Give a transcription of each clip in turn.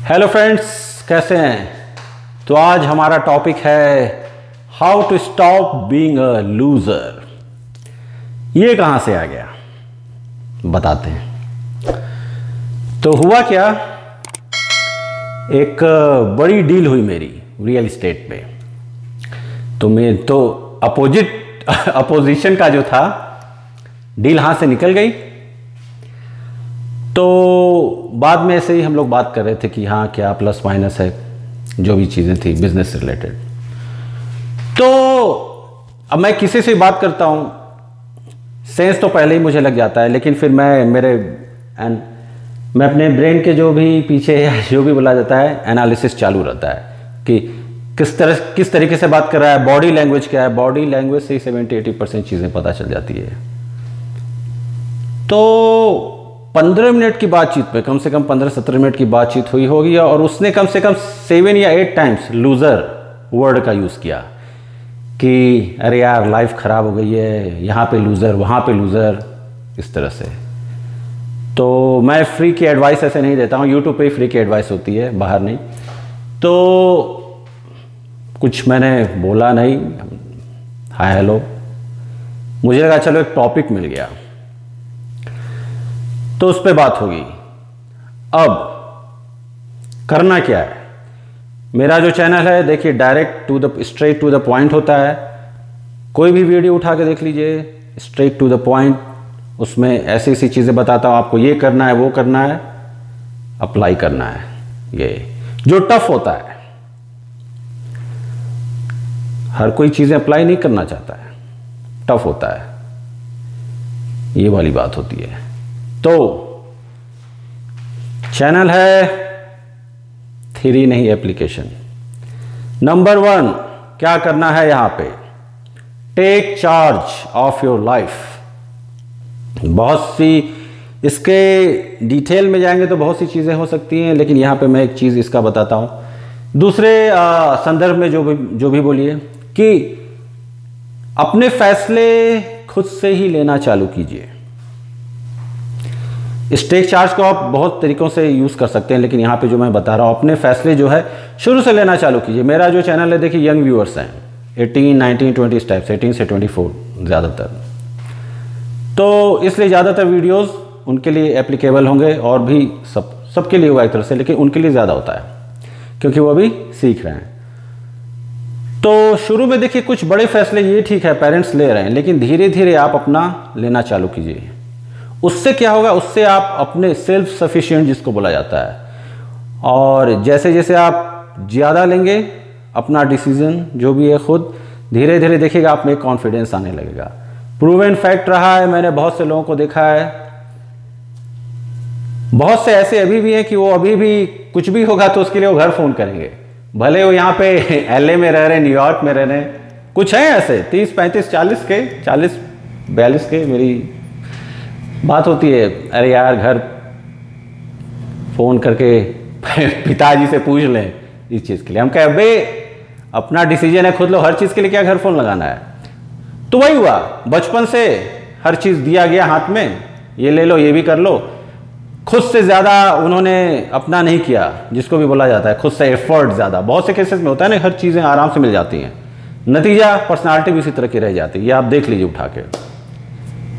Hello friends, कैसे हैं? तो आज हमारा टॉपिक है how to stop being a loser. ये कहां से आ गया बताते हैं। तो हुआ क्या, एक बड़ी डील हुई मेरी रियल एस्टेट पे। तो मैं तो अपोजिशन का जो था डील हाथ से निकल गई। तो बाद में ऐसे ही हम लोग बात कर रहे थे कि हाँ क्या प्लस माइनस है, जो भी चीज़ें थी बिजनेस से रिलेटेड। तो अब मैं किसी से बात करता हूँ, सेंस तो पहले ही मुझे लग जाता है, लेकिन फिर मैं अपने ब्रेन के जो भी पीछे जो भी बोला जाता है एनालिसिस चालू रहता है कि किस तरीके से बात कर रहा है, बॉडी लैंग्वेज क्या है। बॉडी लैंग्वेज से ही 70-80% चीज़ें पता चल जाती है। तो 15 मिनट की बातचीत में कम से कम 15-17 मिनट की बातचीत हुई होगी और उसने कम से कम 7 या 8 टाइम्स लूज़र वर्ड का यूज़ किया कि अरे यार लाइफ ख़राब हो गई है, यहाँ पे लूज़र, वहाँ पे लूज़र, इस तरह से। तो मैं फ्री की एडवाइस ऐसे नहीं देता हूँ, यूट्यूब पे ही फ्री की एडवाइस होती है, बाहर नहीं। तो कुछ मैंने बोला नहीं, हाय हेलो, मुझे लगा चलो एक टॉपिक मिल गया तो उस पर बात होगी। अब करना क्या है, मेरा जो चैनल है देखिए स्ट्रेट टू द पॉइंट होता है। कोई भी वीडियो उठा के देख लीजिए, स्ट्रेट टू द पॉइंट। उसमें ऐसी ऐसी चीज़ें बताता हूँ, आपको ये करना है, वो करना है, अप्लाई करना है। ये जो टफ होता है, हर कोई चीज़ें अप्लाई नहीं करना चाहता है, टफ होता है, ये वाली बात होती है। तो चैनल है थ्योरी नहीं एप्लीकेशन। नंबर 1 क्या करना है यहाँ पे, take charge of your life. बहुत सी इसके डिटेल में जाएंगे तो बहुत सी चीज़ें हो सकती हैं, लेकिन यहाँ पे मैं एक चीज़ इसका बताता हूँ। दूसरे संदर्भ में जो भी बोलिए कि अपने फैसले खुद से ही लेना चालू कीजिए। इस टेक चार्ज को आप बहुत तरीकों से यूज़ कर सकते हैं, लेकिन यहाँ पे जो मैं बता रहा हूँ, अपने फैसले जो है शुरू से लेना चालू कीजिए। मेरा जो चैनल है देखिए, यंग व्यूअर्स हैं, 18, 19, 20 इस टाइप से, 18 से 24 ज़्यादातर। तो इसलिए ज़्यादातर वीडियोस उनके लिए एप्लीकेबल होंगे, और भी सबके लिए होगा एक तरह से, लेकिन उनके लिए ज़्यादा होता है क्योंकि वो अभी सीख रहे हैं। तो शुरू में देखिए कुछ बड़े फैसले ये ठीक है पेरेंट्स ले रहे हैं, लेकिन धीरे धीरे आप अपना लेना चालू कीजिए। उससे क्या होगा, उससे आप अपने सेल्फ सफिशिएंट जिसको बोला जाता है, और जैसे जैसे आप ज़्यादा लेंगे अपना डिसीजन जो भी है खुद, धीरे धीरे देखिएगा आप में कॉन्फिडेंस आने लगेगा। प्रूवन फैक्ट रहा है, मैंने बहुत से लोगों को देखा है, बहुत से ऐसे अभी भी हैं कि वो अभी भी कुछ भी होगा तो उसके लिए वो घर फ़ोन करेंगे, भले वो यहाँ पे LA में रह रहे हैं, न्यूयॉर्क में रह रहे हैं। कुछ हैं ऐसे 30, 35, 40 के, 40, 42 के। मेरी बात होती है, अरे यार घर फ़ोन करके पिताजी से पूछ लें इस चीज़ के लिए। हम कहे अबे अपना डिसीजन है, खुद लो, हर चीज़ के लिए क्या घर फ़ोन लगाना है। तो वही हुआ, बचपन से हर चीज़ दिया गया हाथ में, ये ले लो, ये भी कर लो। खुद से ज़्यादा उन्होंने अपना नहीं किया, जिसको भी बोला जाता है खुद से एफर्ट ज़्यादा। बहुत से केसेस में होता है ना, हर चीज़ें आराम से मिल जाती हैं, नतीजा पर्सनालिटी भी उसी तरह की रह जाती है। ये आप देख लीजिए उठा के,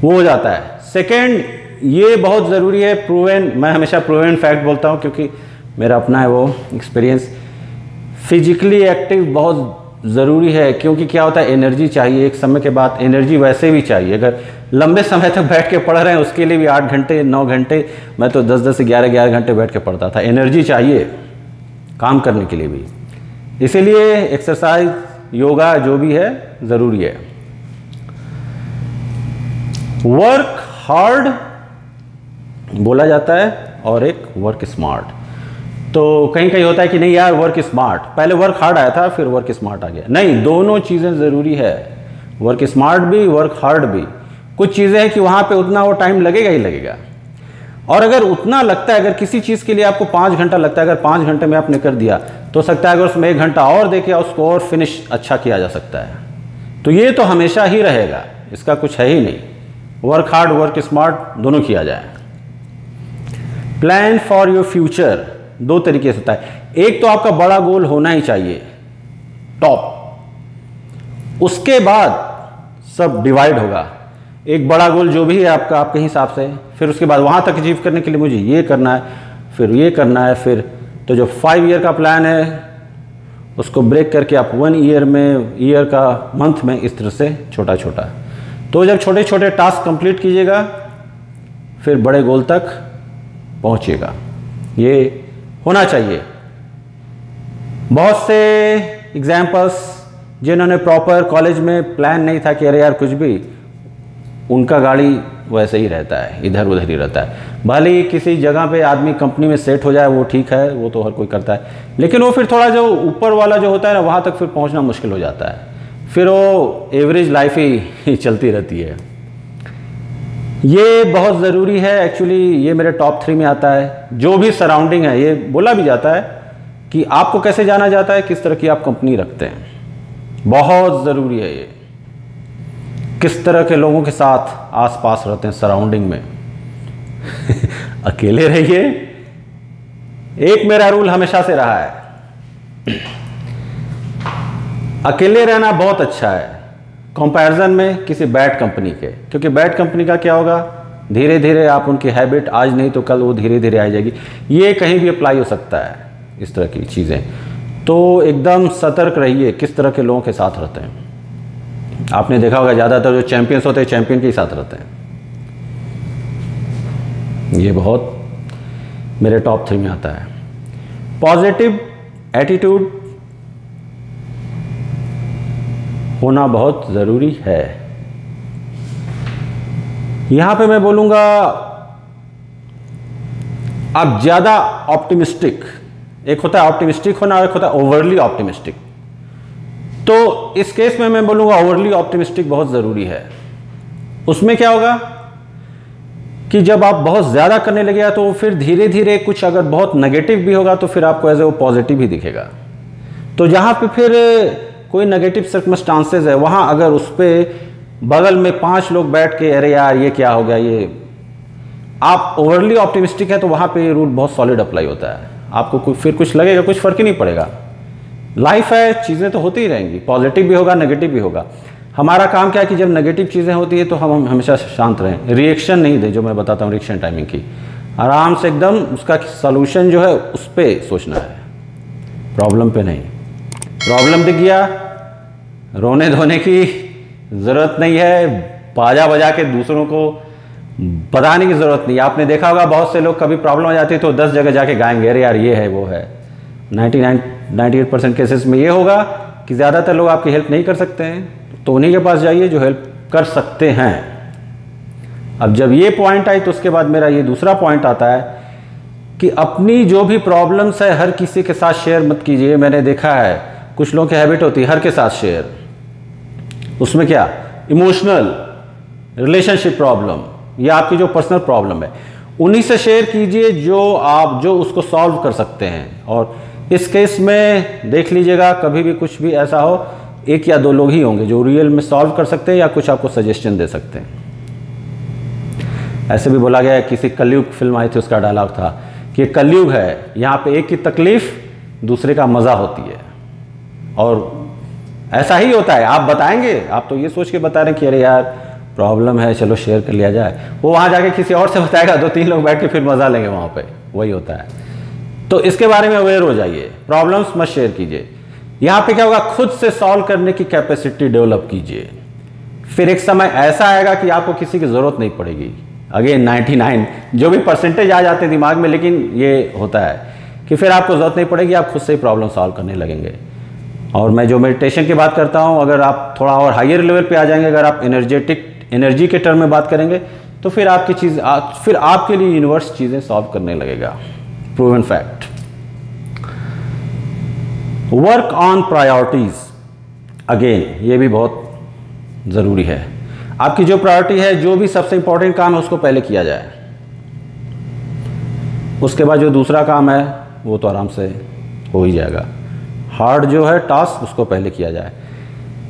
वो हो जाता है। सेकेंड, ये बहुत ज़रूरी है, प्रूवन, मैं हमेशा प्रूवन फैक्ट बोलता हूँ क्योंकि मेरा अपना है वो एक्सपीरियंस। फिजिकली एक्टिव बहुत ज़रूरी है, क्योंकि क्या होता है, एनर्जी चाहिए। एक समय के बाद एनर्जी वैसे भी चाहिए। अगर लंबे समय तक बैठ के पढ़ रहे हैं उसके लिए भी 8 घंटे 9 घंटे, मैं तो 10 से 11 घंटे बैठ के पढ़ता था। एनर्जी चाहिए काम करने के लिए भी, इसीलिए एक्सरसाइज, योगा जो भी है ज़रूरी है। वर्क हार्ड बोला जाता है और एक वर्क स्मार्ट। तो कहीं कहीं होता है कि नहीं यार वर्क स्मार्ट, पहले वर्क हार्ड आया था फिर वर्क स्मार्ट आ गया। नहीं, दोनों चीज़ें ज़रूरी है, वर्क स्मार्ट भी वर्क हार्ड भी। कुछ चीज़ें हैं कि वहाँ पे उतना वो टाइम लगेगा ही लगेगा, और अगर उतना लगता है, अगर किसी चीज़ के लिए आपको 5 घंटा लगता है, अगर 5 घंटे में आपने कर दिया तो सकता है अगर उसमें 1 घंटा और देके उसको और फिनिश अच्छा किया जा सकता है। तो ये तो हमेशा ही रहेगा, इसका कुछ है ही नहीं। वर्क हार्ड वर्क स्मार्ट दोनों किया जाए। प्लान फॉर योर फ्यूचर, दो तरीके से होता है। एक तो आपका बड़ा गोल होना ही चाहिए टॉप, उसके बाद सब डिवाइड होगा। एक बड़ा गोल जो भी है आपका आपके हिसाब से, फिर उसके बाद वहाँ तक अचीव करने के लिए मुझे ये करना है, फिर ये करना है, फिर तो जो 5 ईयर का प्लान है उसको ब्रेक करके आप 1 ईयर में, ईयर का मंथ में, इस तरह से छोटा छोटा। तो जब छोटे छोटे टास्क कंप्लीट कीजिएगा फिर बड़े गोल तक पहुँचिएगा, ये होना चाहिए। बहुत से एग्जाम्पल्स जिन्होंने प्रॉपर कॉलेज में प्लान नहीं था कि अरे यार कुछ भी, उनका गाड़ी वैसे ही रहता है, इधर उधर ही रहता है। भले ही किसी जगह पे आदमी कंपनी में सेट हो जाए वो ठीक है, वो तो हर कोई करता है, लेकिन वो फिर थोड़ा जो ऊपर वाला जो होता है ना, वहाँ तक फिर पहुँचना मुश्किल हो जाता है, फिर वो एवरेज लाइफ ही चलती रहती है। ये बहुत ज़रूरी है एक्चुअली, ये मेरे टॉप 3 में आता है। जो भी सराउंडिंग है, ये बोला भी जाता है कि आपको कैसे जाना जाता है, किस तरह की आप कंपनी रखते हैं, बहुत ज़रूरी है ये। किस तरह के लोगों के साथ आसपास रहते हैं, सराउंडिंग में अकेले रहिए, एक मेरा रूल हमेशा से रहा है। अकेले रहना बहुत अच्छा है कंपैरिजन में किसी बैड कंपनी के, क्योंकि बैड कंपनी का क्या होगा, धीरे धीरे आप उनकी हैबिट, आज नहीं तो कल वो धीरे धीरे आ जाएगी। ये कहीं भी अप्लाई हो सकता है, इस तरह की चीज़ें। तो एकदम सतर्क रहिए किस तरह के लोगों के साथ रहते हैं। आपने देखा होगा ज़्यादातर जो चैंपियंस होते हैं चैंपियन के ही साथ रहते हैं। ये बहुत मेरे टॉप 3 में आता है। पॉजिटिव एटीट्यूड होना बहुत ज़रूरी है। यहाँ पे मैं बोलूँगा आप ज़्यादा ऑप्टिमिस्टिक, एक होता है ऑप्टिमिस्टिक होना और एक होता है ओवरली ऑप्टिमिस्टिक। तो इस केस में मैं बोलूँगा ओवरली ऑप्टिमिस्टिक बहुत ज़रूरी है। उसमें क्या होगा कि जब आप बहुत ज़्यादा करने लगे तो फिर धीरे धीरे कुछ अगर बहुत नेगेटिव भी होगा तो फिर आपको एज ए वो पॉजिटिव ही दिखेगा। तो जहाँ पे फिर कोई नेगेटिव सर्कमस्टांसेस है, वहाँ अगर उस पर बगल में 5 लोग बैठ के अरे यार ये क्या हो गया, ये आप ओवरली ऑप्टिमिस्टिक है तो वहाँ पे ये रूल बहुत सॉलिड अप्लाई होता है। आपको फिर कुछ लगेगा, कुछ फ़र्क ही नहीं पड़ेगा। लाइफ है, चीज़ें तो होती ही रहेंगी, पॉजिटिव भी होगा नेगेटिव भी होगा। हमारा काम क्या है कि जब नेगेटिव चीज़ें होती है तो हम हमेशा शांत रहें, रिएक्शन नहीं दें। जो मैं बताता हूँ रिएक्शन टाइमिंग की, आराम से एकदम उसका सलूशन जो है उस पर सोचना है, प्रॉब्लम पे नहीं। प्रॉब्लम दिख गया, रोने धोने की ज़रूरत नहीं है, बाजा बजा के दूसरों को बताने की ज़रूरत नहीं। आपने देखा होगा बहुत से लोग कभी प्रॉब्लम आ जाती है तो 10 जगह जाके गाएंगे अरे यार ये है वो है। 98% केसेस में ये होगा कि ज़्यादातर लोग आपकी हेल्प नहीं कर सकते हैं, तो उन्हीं के पास जाइए जो हेल्प कर सकते हैं। अब जब ये पॉइंट आई तो उसके बाद मेरा ये दूसरा पॉइंट आता है कि अपनी जो भी प्रॉब्लम्स है हर किसी के साथ शेयर मत कीजिए। मैंने देखा है कुछ लोगों की हैबिट होती है हर के साथ शेयर, उसमें क्या इमोशनल रिलेशनशिप प्रॉब्लम या आपकी जो पर्सनल प्रॉब्लम है उन्हीं से शेयर कीजिए जो उसको सॉल्व कर सकते हैं। और इस केस में देख लीजिएगा कभी भी कुछ भी ऐसा हो, 1 या 2 लोग ही होंगे जो रियल में सॉल्व कर सकते हैं या कुछ आपको सजेशन दे सकते हैं। ऐसे भी बोला गया है, किसी कलयुग फिल्म आई थी उसका डायलॉग था कि कलयुग है, यहाँ पे एक की तकलीफ दूसरे का मज़ा होती है। और ऐसा ही होता है, आप बताएंगे, आप तो ये सोच के बता रहे हैं कि अरे यार प्रॉब्लम है चलो शेयर कर लिया जाए, वो वहाँ जाके किसी और से बताएगा, 2-3 लोग बैठ के फिर मज़ा लेंगे वहाँ पे, वही होता है। तो इसके बारे में अवेयर हो जाइए, प्रॉब्लम्स मत शेयर कीजिए। यहाँ पे क्या होगा, खुद से सॉल्व करने की कैपेसिटी डेवलप कीजिए। फिर एक समय ऐसा आएगा कि आपको किसी की ज़रूरत नहीं पड़ेगी। अगेन 99 जो भी परसेंटेज आ जाते हैं दिमाग में, लेकिन ये होता है कि फिर आपको ज़रूरत नहीं पड़ेगी, आप खुद से ही प्रॉब्लम सॉल्व करने लगेंगे। और मैं जो मेडिटेशन की बात करता हूँ, अगर आप थोड़ा और हायर लेवल पे आ जाएंगे, अगर आप एनर्जी के टर्म में बात करेंगे तो फिर फिर आपके लिए यूनिवर्स चीज़ें सॉल्व करने लगेगा। Proven fact. Work on priorities, again ये भी बहुत ज़रूरी है। आपकी जो प्रायोरिटी है, जो भी सबसे इंपॉर्टेंट काम है उसको पहले किया जाए, उसके बाद जो दूसरा काम है वो तो आराम से हो ही जाएगा। हार्ड जो है टास्क उसको पहले किया जाए।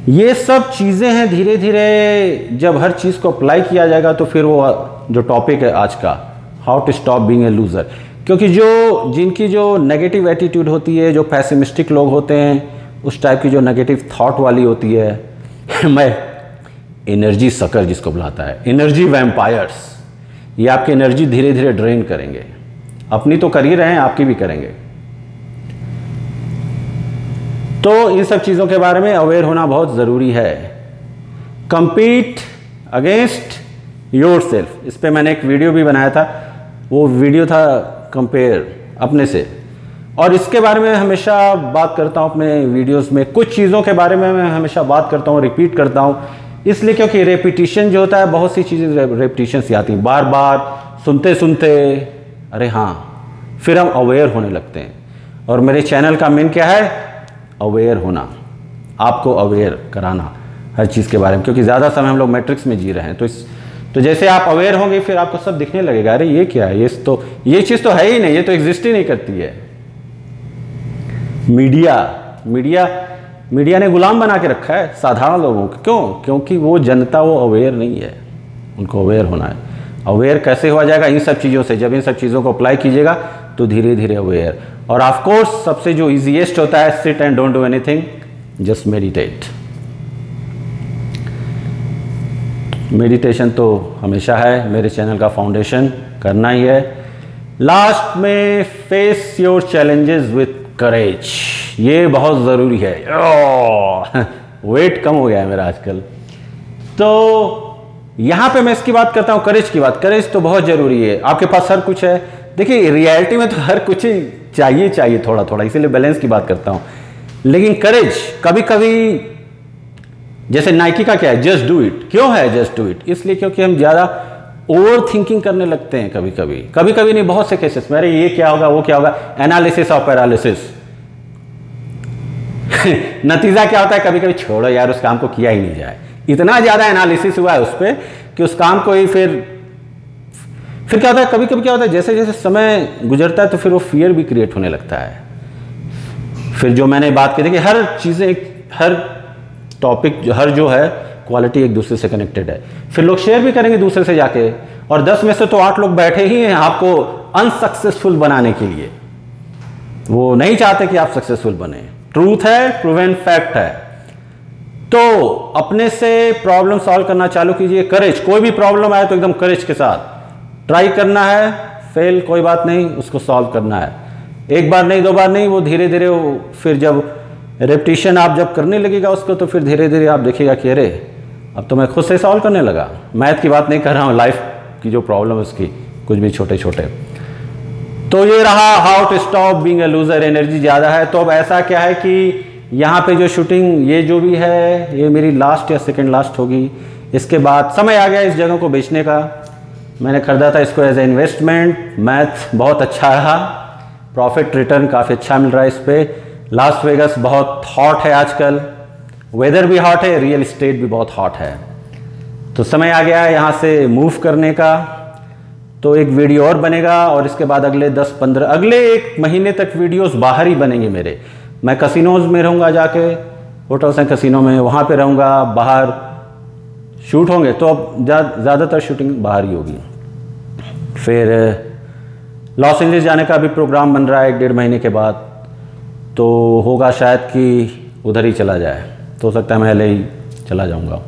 ये सब चीज़ें हैं, धीरे धीरे जब हर चीज़ को अप्लाई किया जाएगा तो फिर वो जो टॉपिक है आज का, how to stop being a loser, क्योंकि जिनकी जो नेगेटिव एटीट्यूड होती है, जो पैसिमिस्टिक लोग होते हैं, उस टाइप की जो नेगेटिव थॉट वाली होती है मैं एनर्जी सकर जिसको बुलाता है, एनर्जी वैम्पायर्स, ये आपकी एनर्जी धीरे धीरे ड्रेन करेंगे। अपनी तो कर ही रहे हैं, आपकी भी करेंगे। तो इन सब चीज़ों के बारे में अवेयर होना बहुत ज़रूरी है। कंपीट अगेंस्ट योर सेल्फ, इस पर मैंने एक वीडियो भी बनाया था, वो वीडियो था कंपेयर अपने से। और इसके बारे में हमेशा बात करता हूँ अपने वीडियोस में, कुछ चीज़ों के बारे में मैं हमेशा बात करता हूँ, रिपीट करता हूँ, इसलिए क्योंकि रेपिटिशन जो होता है, बहुत सी चीज़ें रेपिटिशन से आती हैं, बार बार सुनते सुनते अरे हाँ, फिर हम अवेयर होने लगते हैं। और मेरे चैनल का मेन क्या है? अवेयर होना, आपको अवेयर कराना हर चीज़ के बारे में, क्योंकि ज़्यादा समय हम लोग मैट्रिक्स में जी रहे हैं। तो जैसे आप अवेयर होंगे, फिर आपको सब दिखने लगेगा, अरे ये क्या है, ये चीज़ तो है ही नहीं, ये तो एग्जिस्ट ही नहीं करती है। मीडिया ने गुलाम बना के रखा है साधारण लोगों को। क्यों? क्योंकि वो जनता वो अवेयर नहीं है, उनको अवेयर होना है। अवेयर कैसे हुआ जाएगा? इन सब चीज़ों से। जब इन सब चीज़ों को अप्लाई कीजिएगा तो धीरे धीरे अवेयर। और ऑफ कोर्स सबसे जो इजीएस्ट होता है, sit and don't do anything, just meditate. Meditation तो हमेशा है, मेरे चैनल का फाउंडेशन करना ही है। लास्ट में फेस योर चैलेंजेस विथ करेज, ये बहुत ज़रूरी है। वेट कम हो गया है मेरा आजकल, तो यहाँ पे मैं इसकी बात करता हूँ, करेज की बात। करेज तो बहुत ज़रूरी है। आपके पास हर कुछ है, देखिए रियलिटी में तो हर कुछ ही चाहिए थोड़ा थोड़ा, इसीलिए बैलेंस की बात करता हूँ। लेकिन करेज कभी कभी, जैसे नाइकी का क्या है, जस्ट डू इट। क्यों है जस्ट डू इट? इसलिए क्योंकि हम ज़्यादा ओवर थिंकिंग करने लगते हैं कभी कभी नहीं, बहुत से केसेस में, अरे ये क्या होगा, वो क्या होगा, एनालिसिस और पैरालिसिस। नतीजा क्या होता है, कभी कभी छोड़ो यार, उस काम को किया ही नहीं जाए। इतना ज़्यादा एनालिसिस हुआ है उस पर कि उस काम को ही फिर क्या होता है, कभी कभी क्या होता है, जैसे जैसे समय गुजरता है तो फिर वो फियर भी क्रिएट होने लगता है। फिर जो मैंने बात की थी कि हर चीज़ें, हर टॉपिक, हर जो है क्वालिटी एक दूसरे से कनेक्टेड है। फिर लोग शेयर भी करेंगे दूसरे से जाके, और 10 में से तो 8 लोग बैठे ही हैं आपको अनसक्सेसफुल बनाने के लिए। वो नहीं चाहते कि आप सक्सेसफुल बने। ट्रूथ है, प्रूवन फैक्ट है। तो अपने से प्रॉब्लम सॉल्व करना चालू कीजिए। करेज, कोई भी प्रॉब्लम आए तो एकदम करेज के साथ ट्राई करना है। फेल कोई बात नहीं, उसको सॉल्व करना है। एक बार नहीं, 2 बार नहीं, वो धीरे धीरे, फिर जब रेपिटेशन आप जब करने लगेगा उसको, तो फिर धीरे धीरे आप देखिएगा कि अरे अब तो मैं खुद से सॉल्व करने लगा। मैथ की बात नहीं कर रहा हूँ, लाइफ की जो प्रॉब्लम है उसकी, कुछ भी छोटे छोटे। तो ये रहा how to stop being a loser. Energy ज़्यादा है, तो अब ऐसा क्या है कि यहाँ पे जो शूटिंग, ये जो भी है, ये मेरी लास्ट या सेकेंड लास्ट होगी। इसके बाद समय आ गया इस जगह को बेचने का। मैंने खरीदा था इसको एज ए इन्वेस्टमेंट। मैथ बहुत अच्छा रहा, प्रॉफिट रिटर्न काफ़ी अच्छा मिल रहा है इस पर। लास वेगस बहुत हॉट है आजकल, वेदर भी हॉट है, रियल इस्टेट भी बहुत हॉट है। तो समय आ गया है यहाँ से मूव करने का। तो एक वीडियो और बनेगा, और इसके बाद अगले 10-15 अगले 1 महीने तक वीडियोस बाहर ही बनेंगे मेरे। मैं कसिनोज में रहूँगा, जाके होटल्स हैं कसिनो में, वहाँ पे रहूँगा, बाहर शूट होंगे। तो अब ज़्यादातर शूटिंग बाहर ही होगी। फिर लॉस एंजलिस जाने का भी प्रोग्राम बन रहा है 1-1.5 महीने के बाद, तो होगा शायद कि उधर ही चला जाए। तो हो सकता है मैं LA ही चला जाऊँगा।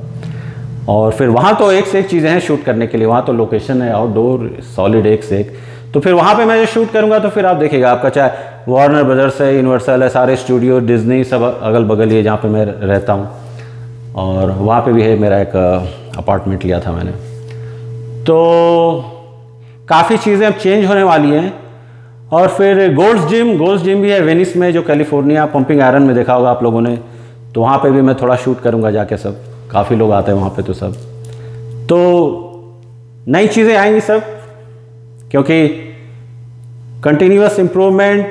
और फिर वहाँ तो एक से एक चीज़ें हैं शूट करने के लिए। वहाँ तो लोकेशन है आउटडोर सॉलिड एक से एक। तो फिर वहाँ पे मैं जो शूट करूँगा तो फिर आप देखिएगा, आपका चाहे वार्नर ब्रदर्स है, यूनिवर्सल है, सारे स्टूडियो, डिज्नी, सब अगल बगल ही है जहाँ पे मैं रहता हूँ। और वहाँ पे भी है, मेरा एक अपार्टमेंट लिया था मैंने। तो काफ़ी चीज़ें अब चेंज होने वाली हैं। और फिर गोल्ड्स जिम भी है वेनिस में, जो कैलिफोर्निया, पंपिंग आयरन में देखा होगा आप लोगों ने। तो वहाँ पे भी मैं थोड़ा शूट करूँगा जाके। सब काफ़ी लोग आते हैं वहाँ पे। तो सब तो नई चीज़ें आएंगी सब, क्योंकि कंटिन्यूअस इम्प्रूवमेंट।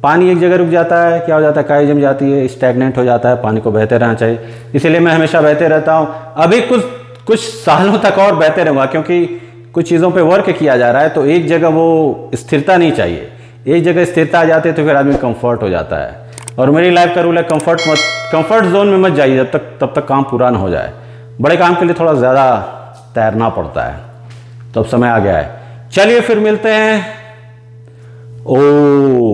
पानी एक जगह रुक जाता है, क्या हो जाता है, काई जम जाती है, स्टैग्नेंट हो जाता है। पानी को बहते रहना चाहिए, इसीलिए मैं हमेशा बहते रहता हूँ। अभी कुछ सालों तक और बहते रहूँगा, क्योंकि कुछ चीज़ों पे वर्क किया जा रहा है। तो एक जगह वो स्थिरता नहीं चाहिए। एक जगह स्थिरता आ जाती है तो फिर आदमी कंफर्ट हो जाता है। और मेरी लाइफ का रूल है, कंफर्ट जोन में मत जाइए तब तक काम पूरा ना हो जाए। बड़े काम के लिए थोड़ा ज़्यादा तैरना पड़ता है। तो अब समय आ गया है, चलिए फिर मिलते हैं ओ